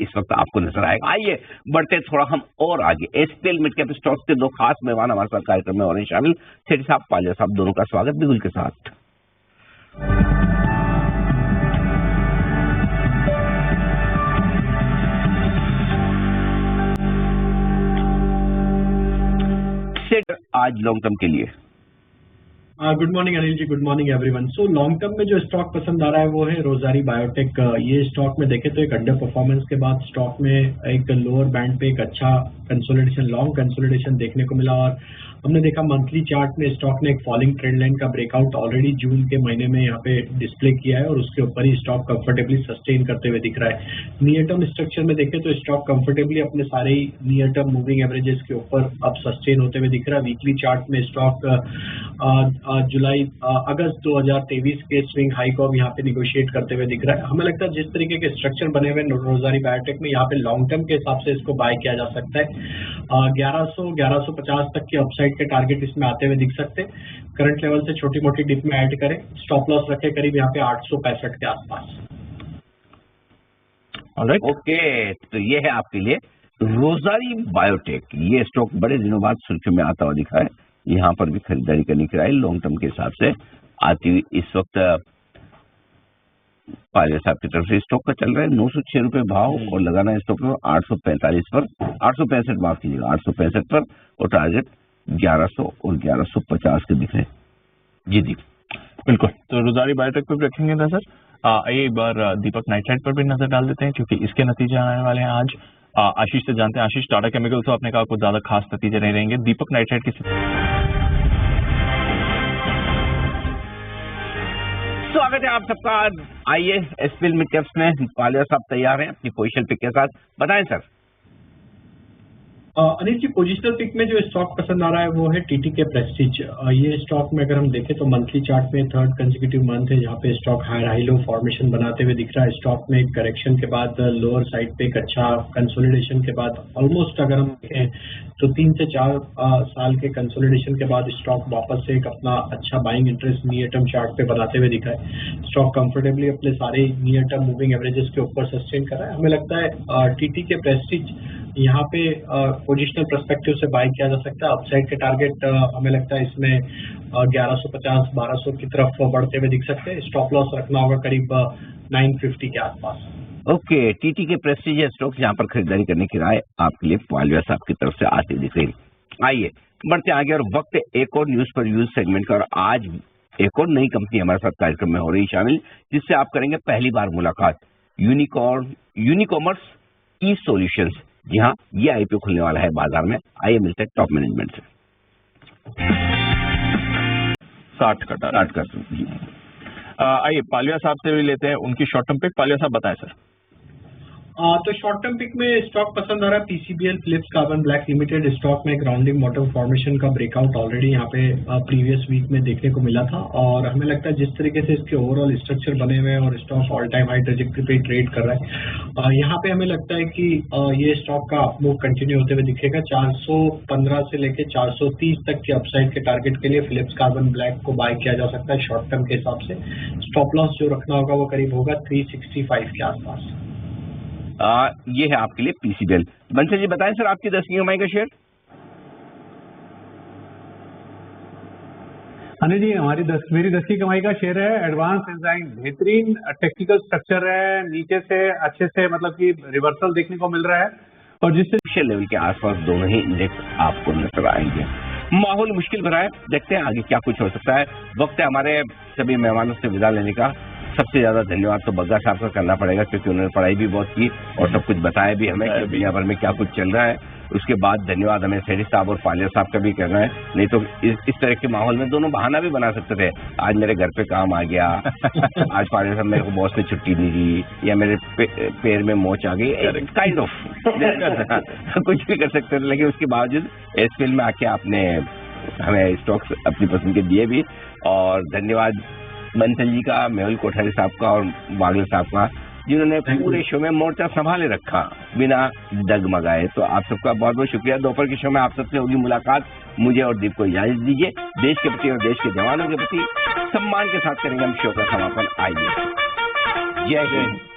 इस वक्त आपको नजर आएगा। आइए बढ़ते थोड़ा हम और आगे। एसपीएल मिड कैप स्टॉक्स के दो खास मेहमान हमारे साथ कार्यक्रम में हो रहे हैं शामिल। सेठी साहब, पालिया साहब, दोनों का स्वागत बिगुल के साथ। आज लॉन्ग टर्म के लिए good morning Anil ji, good morning everyone. So long term में जो स्टॉक पसंद आ रहा है वो है रोजारी बायोटेक। ये स्टॉक में देखें तो एक अंडर परफॉर्मेंस के बाद स्टॉक में एक लोअर बैंड पे एक अच्छा कंसोलिडेशन, लॉन्ग कंसोलिडेशन देखने को मिला और हमने देखा मंथली चार्ट में स्टॉक ने एक फॉलिंग ट्रेंड लाइन का ब्रेकआउट ऑलरेडी जून के महीने में यहाँ पे डिस्प्ले किया है और उसके ऊपर ही स्टॉक कंफर्टेबली सस्टेन करते हुए दिख रहा है। नियर टर्म स्ट्रक्चर में देखें तो स्टॉक कंफर्टेबली अपने सारे ही नियर टर्म मूविंग एवरेजेस के ऊपर अब सस्टेन होते हुए दिख रहा है। वीकली चार्ट में स्टॉक अगस्त 2023 के स्विंग हाई को अब यहाँ पे निगोशिएट करते हुए दिख रहा है। हमें लगता है जिस तरीके के स्ट्रक्चर बने हुए रोजारी बायोटेक में यहाँ पे लॉन्ग टर्म के हिसाब से इसको बाय किया जा सकता है। 1150 तक की अपसाइड के टारगेट इसमें आते हुए दिख सकते हैं। करंट लेवल से छोटी मोटी डिप में ऐड करें, स्टॉप लॉस रखे करीब यहाँ पे 865 के आसपास। ओके, तो ये है आपके लिए रोजारी बायोटेक। ये स्टॉक बड़े दिनों बाद सुर्खियों में आता हुआ दिखा है। यहाँ पर भी खरीदारी करने की राय लॉन्ग टर्म के हिसाब से आती हुई इस वक्त पालिया साहब की तरफ से स्टॉक का चल रहा है 906 रुपए भाव और लगाना है स्टॉक में 845 पर, 865 माफ कीजिएगा, 865 पर और टारगेट 1100 और 1150 के दिख रहे हैं। जी बिल्कुल। तो रोजारी बायोटेक पर भी रखेंगे नजर। आइए एक बार दीपक नाइट्राइट पर भी नजर डाल देते हैं क्योंकि इसके नतीजे आने वाले हैं आज। आशीष से जानते हैं। आशीष, टाटा केमिकल तो आपने कहा कुछ ज्यादा खास नतीजे नहीं रहेंगे, दीपक नाइट्राइट की स्वागत है आप सबका। आइए एसपीएल मिड कैप्स में पालिया साहब तैयार हैं अपनी पोजिशनल पिक के साथ, बताएं sir. Anil ji, positional pick में जो स्टॉक पसंद आ रहा है वो है टीटीके प्रेस्टीज। ये स्टॉक में अगर हम देखें तो मंथली चार्ट में थर्ड कंसेक्यूटिव मंथ है जहाँ पे स्टॉक हाई लो फॉर्मेशन बनाते हुए दिख रहा है। स्टॉक में एक करेक्शन के बाद लोअर साइड पे एक अच्छा कंसोलिडेशन के बाद ऑलमोस्ट अगर हम देखें तो 3 से 4 साल के कंसोलिडेशन के बाद स्टॉक वापस से एक अपना अच्छा buying interest near term chart पे बनाते हुए दिखा है। स्टॉक कंफर्टेबली अपने सारे नियर टर्म मूविंग एवरेजेस के ऊपर सस्टेन कर रहा है। हमें लगता है टीटीके प्रेस्टीज यहाँ पे पोजिशनल पर्सपेक्टिव से बाय किया जा सकता है। अपसाइड के टारगेट हमें लगता है इसमें 1150-1200 की तरफ बढ़ते हुए दिख सकते हैं। स्टॉप लॉस रखना होगा करीब 950 के आसपास। ओके, टीटी के प्रेस्टीज स्टॉक्स यहाँ पर खरीदारी करने की राय आपके लिए पालिया साहब की तरफ से आती दिख रही। आइए बढ़ते आगे और वक्त एक और न्यूज पर यूज सेगमेंट का और आज एक और नई कंपनी हमारे साथ कार्यक्रम में हो रही शामिल जिससे आप करेंगे पहली बार मुलाकात। Unicommerce e solutions. जी हाँ, ये आईपीओ खुलने वाला है बाजार में। आइए मिलते हैं टॉप मैनेजमेंट से। 60 का आइए पालिया साहब से भी लेते हैं उनकी शॉर्ट टर्म पिक। पालिया साहब बताएं सर। तो शॉर्ट टर्म पिक में स्टॉक पसंद आ रहा है PCBL Phillips carbon black limited. Stock में एक राउंडिंग बॉटम फॉर्मेशन का ब्रेकआउट ऑलरेडी यहाँ पे प्रीवियस वीक में देखने को मिला था और हमें लगता है जिस तरीके से इसके ओवरऑल स्ट्रक्चर बने हुए हैं और stock all time high trajectory पे ट्रेड कर रहा है, यहाँ पे हमें लगता है कि ये स्टॉक का अपमूव कंटिन्यू होते हुए दिखेगा। 415 से लेके 430 तक के अपसाइड के टारगेट के लिए फिलिप्स कार्बन ब्लैक को बाय किया जा सकता है शॉर्ट टर्म के हिसाब से। स्टॉप लॉस जो रखना होगा वो करीब होगा 365 के आसपास। ये है आपके लिए पीसीबीएल। बंसल जी बताएं सर आपकी 10वीं कमाई का शेयर। अनिल जी, मेरी 10वीं कमाई का शेयर है एडवांस एंजाइम। बेहतरीन टेक्निकल स्ट्रक्चर है, नीचे से अच्छे से मतलब कि रिवर्सल देखने को मिल रहा है और जिससे लेवल के आसपास दोनों ही इंडेक्स आपको नजर आएंगे। माहौल मुश्किल भरा है, देखते हैं आगे क्या कुछ हो सकता है। वक्त है हमारे सभी मेहमानों से विदा लेने का। सबसे ज्यादा धन्यवाद तो बग्गा साहब का करना पड़ेगा क्योंकि उन्होंने पढ़ाई भी बहुत की और सब कुछ बताया भी हमें कि दुनिया भर में क्या कुछ चल रहा है। उसके बाद धन्यवाद हमें सेठी साहब और पालिया साहब का भी करना है, नहीं तो इस तरह के माहौल में दोनों बहाना भी बना सकते थे। आज मेरे घर पे काम आ गया, आज पालिया साहब मेरे को बॉस ने छुट्टी नहीं दी या मेरे पैर में मोच आ गई, काइंड ऑफ कुछ भी कर सकते थे। लेकिन उसके बावजूद एसपीएल में आके आपने हमें स्टॉक्स अपनी पसंद के दिए भी। और धन्यवाद बंसल जी का, मेहुल कोठारी साहब का और वागल साहब का जिन्होंने पूरे शो में मोर्चा संभाले रखा बिना डगमगाए। तो आप सबका बहुत बहुत शुक्रिया। दोपहर के शो में आप सबसे होगी मुलाकात। मुझे और दीप को इजाजत दीजिए। देश के प्रति और देश के जवानों के प्रति सम्मान के साथ करेंगे हम शो का समापन। आइए, जय हिंद।